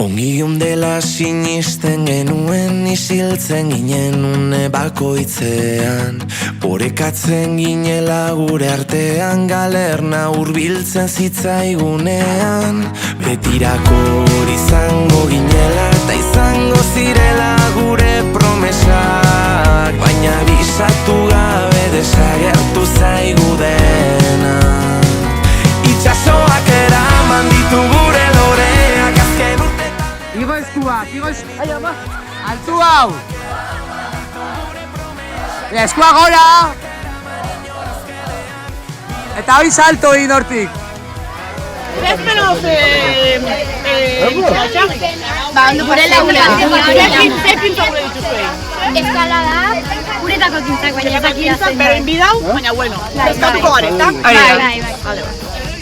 Ongion dela sinisten genuen isiltzen ginen une bakoitzean Orekatzen ginela gure artean galerna hurbiltzen zitzaigunean Betirako hori izango ginela eta izango zirela gure promesak Baina bisatu gabe desagertu zaigu dena Itxasoak eraman ditu gure loreak azken urte Igo eskuak, igo eskuak. Ai, ama. Altu hau. Eskua gora. Eta hoi salto egin hortik. ¿Tres menos Ba, ondo gure lagunak. ¿Qué pinta gure dituzue? Eskalada, guretako kintzak baina ezakira zen. Pero inbidau, baina bueno. Eskatuko gareta. Bai.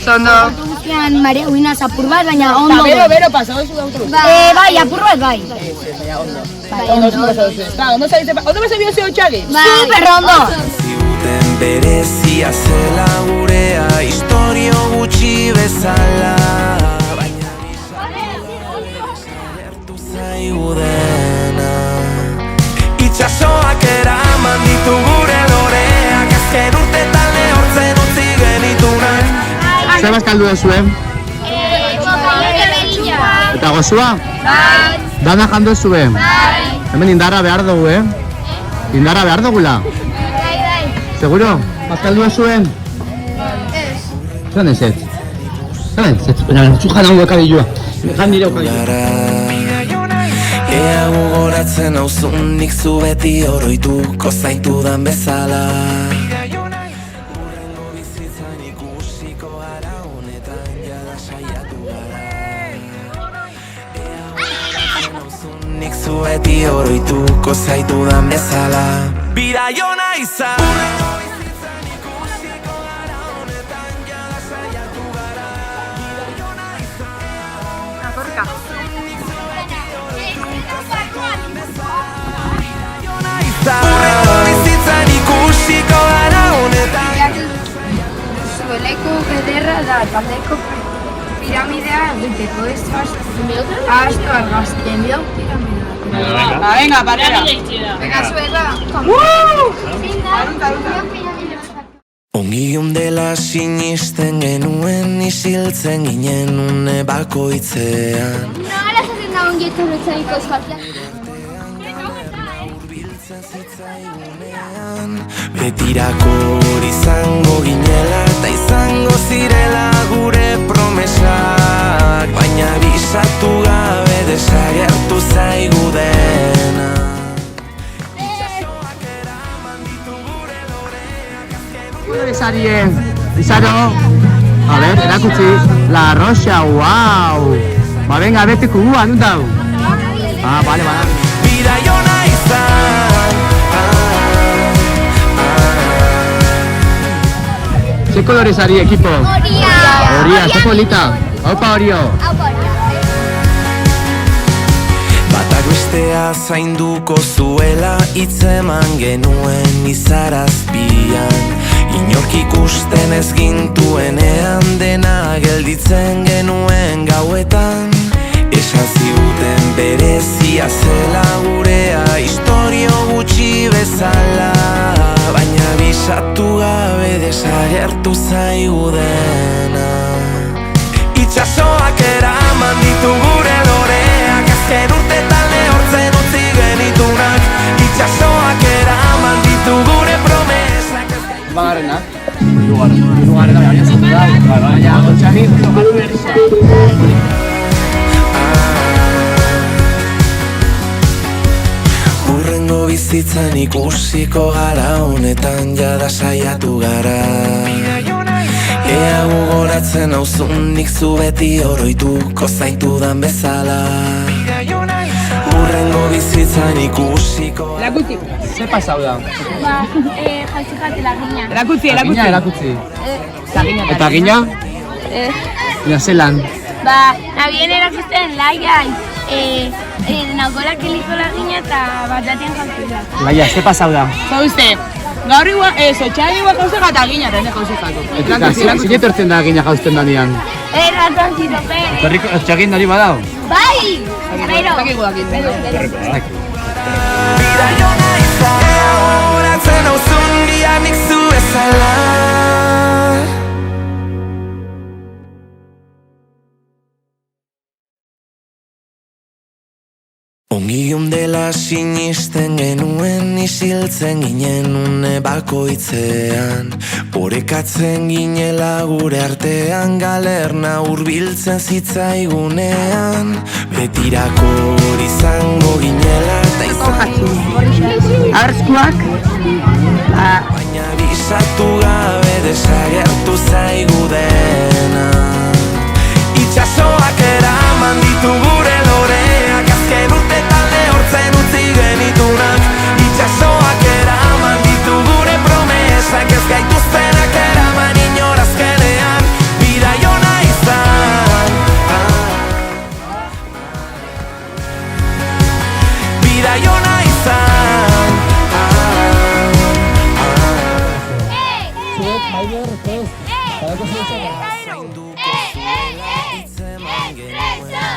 Zondo. Autobusean Maria Uinaz apur bat, baina ondo. Bero, pasado zu autobus. Bai, apur bat, bai. Ondo zu pasado zu. Ondo bese bioze hotxagi? Super ondo. Ziuten berezia zela gurea historio gutxi bezala Baina desagertu zaigu dena Itxasoak eraman ditu gure loreak azken urtetan lehortzen utzi genitunak Zer bazkaldu duzuen? Eta gozua? Bai. Dana jandu zuen? Bai. Hemen indarra behar dugu, Indarra behar dugula? Bai. Seguro? Bazkaldu zuen? Ez. Zeran ez ez? Zeran ez ez? Baina, txujan hau dekadilua. Jan nire okadilua. Ea gogoratzen hauzun nik zu beti oroituko zaitudan bezala Urrengo bizitzan ikusiko gara honetan jada saiatu gara Ea gogoratzen hauzun nik zu beti oroituko zaitudan bezala Bidaiona izan Urrengo bizitzan ikusiko gara honetan jada saiatu gara Bidaiona izan Akorka. Urrengo bizitzan ikusiko gara honetan Zueleko ederra da taldeko piramidea egiteko ez asko argazten dio piramidea. Venga, parera. Venga, zuela. Ongion dela sinisten genuen isiltzen ginen une bakoitzean Nola zaten da ongi etorretzaiko eskatzea? Betirako hori izango ginela eta izango zirela gure promesak Baina bisatu gabe desagertu zaigu dena Sarien, Izaro. A ver, erakutsi. La Rocha, wow. Ba, venga, bete kubua, nun dau? Vale. Bidaiona izan Ze kolore sari, ekipo? Horia. Ze polita. Aupa horio. Batak bestea zainduko zuela hitzeman genuen izarazpian Inork ikusten ez gintuenean dena gelditzen genuen gauetan Esan ziguten berezia zela gurea historio gutxi bezala Baina bisatu gabe desagertu zaigu dena Itxasoak eraman ditu gure loreak azken urtetan lehortzen utzi genitunak Itxasoak eraman ditu gure promesak Bagarrena. Hirugarrena, baina zatu da. Baina, gontxari, jokatu berrizea. Urrengo bizitzan ikusiko gara honetan jada saiatu gara Ea gogoratzen hauzun nik zu beti oroituko zaitudan bezala Urrengo bizitzan ikusiko Erakutsi. Ze pasau da? Ba, jauzi jatela gina. Erakutsi. Eta gina? Gina zelan? Ba, nabien erakusten laian. Naukolak eliko la gina eta bat datien jauzi da. Laia, ze pasau da? Zauzte, Gaur igual, otxaian igual gauzak eta gina rene gauzekako. Zine tortzen da gina jauzten da nian. Ratoncito Pérez. Txakin nori badao? Bai! Pero. Bidaiona izan horatzen hauzun bianik zu ezala. Ongi dela sinisten genuen isiltzen ginen une bakoitzean. Orekatzen ginela gure artean galerna hurbiltzen zitzaigunean. Betirako hori izango ginela eta izan. Arzkuak. Baina bisatu gabe desagertu zaigu dena. Itxasoak eraman ditu gure loreak, azken urtetan lehortzen utzi genitunak. Itxasoak eraman ditu gure promesak, ez gaituztenak eraman inorazkenean. Bidaiona izan, bidaiona izan. ¡Estresa!